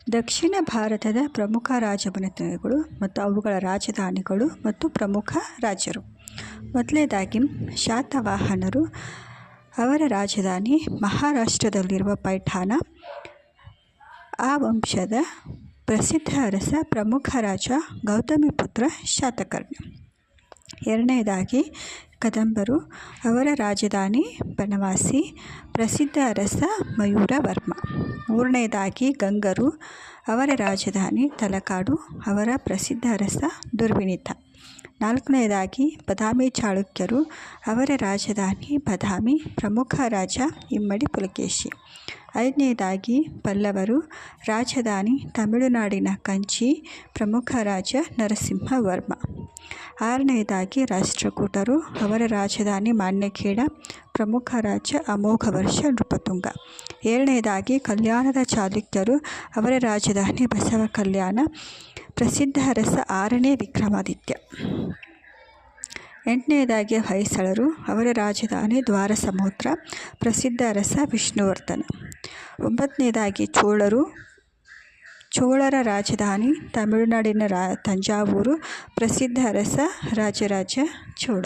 ದಕ್ಷಿಣ ಭಾರತದ ಪ್ರಮುಖ ರಾಜಮನೆತನಗಳು ಮತ್ತು ಅವುಗಳ ರಾಜಧಾನಿಗಳು ಮತ್ತು ಪ್ರಮುಖ ರಾಜರು. ಮೊದಲನೇದಾಗಿ ಶಾತವಾಹನರು. ಅವರ ರಾಜಧಾನಿ ಮಹಾರಾಷ್ಟ್ರದಲ್ಲಿರುವ ಪೈಠಾನ. ಆ ವಂಶದ ಪ್ರಸಿದ್ಧ ಅರಸ ಪ್ರಮುಖ ರಾಜ ಗೌತಮಿಪುತ್ರ ಶಾತಕರ್ಣಿ. ಎರಡನೇದಾಗಿ ಕದಂಬರು. ಅವರ ರಾಜಧಾನಿ ಬನವಾಸಿ. ಪ್ರಸಿದ್ಧ ಅರಸ ಮಯೂರವರ್ಮ. ಮೂರನೇದಾಗಿ ಗಂಗರು. ಅವರ ರಾಜಧಾನಿ ತಲಕಾಡು. ಅವರ ಪ್ರಸಿದ್ಧ ಅರಸ ದುರ್ವಿನಿತ. ನಾಲ್ಕನೇದಾಗಿ ಬದಾಮಿ ಚಾಳುಕ್ಯರು. ಅವರ ರಾಜಧಾನಿ ಬದಾಮಿ. ಪ್ರಮುಖ ರಾಜ ಇಮ್ಮಡಿ ಪುಲಕೇಶಿ. ಐದನೇದಾಗಿ ಪಲ್ಲವರು. ರಾಜಧಾನಿ ತಮಿಳುನಾಡಿನ ಕಂಚಿ. ಪ್ರಮುಖ ರಾಜ ನರಸಿಂಹವರ್ಮ. ಆರನೇದಾಗಿ ರಾಷ್ಟ್ರಕೂಟರು. ಅವರ ರಾಜಧಾನಿ ಮಾನ್ಯಖೇಡ. ಪ್ರಮುಖ ರಾಜ ಅಮೋಘವರ್ಷ ನೃಪತುಂಗ. ಏಳನೇದಾಗಿ ಕಲ್ಯಾಣದ ಚಾಲುಕ್ಯರು. ಅವರ ರಾಜಧಾನಿ ಬಸವ ಕಲ್ಯಾಣ. ಪ್ರಸಿದ್ಧ ಅರಸ 6ನೇ ವಿಕ್ರಮಾದಿತ್ಯ. ಎಂಟನೇದಾಗಿ ಹೊಯ್ಸಳರು. ಅವರ ರಾಜಧಾನಿ ದ್ವಾರಸಮುದ್ರ. ಪ್ರಸಿದ್ಧ ಅರಸ ವಿಷ್ಣುವರ್ಧನ. ಒಂಬತ್ತನೇದಾಗಿ ಚೋಳರು. ಚೋಳರ ರಾಜಧಾನಿ ತಮಿಳುನಾಡಿನ ತಂಜಾವೂರು. ಪ್ರಸಿದ್ಧ ಅರಸ ರಾಜರಾಜ ಚೋಳ.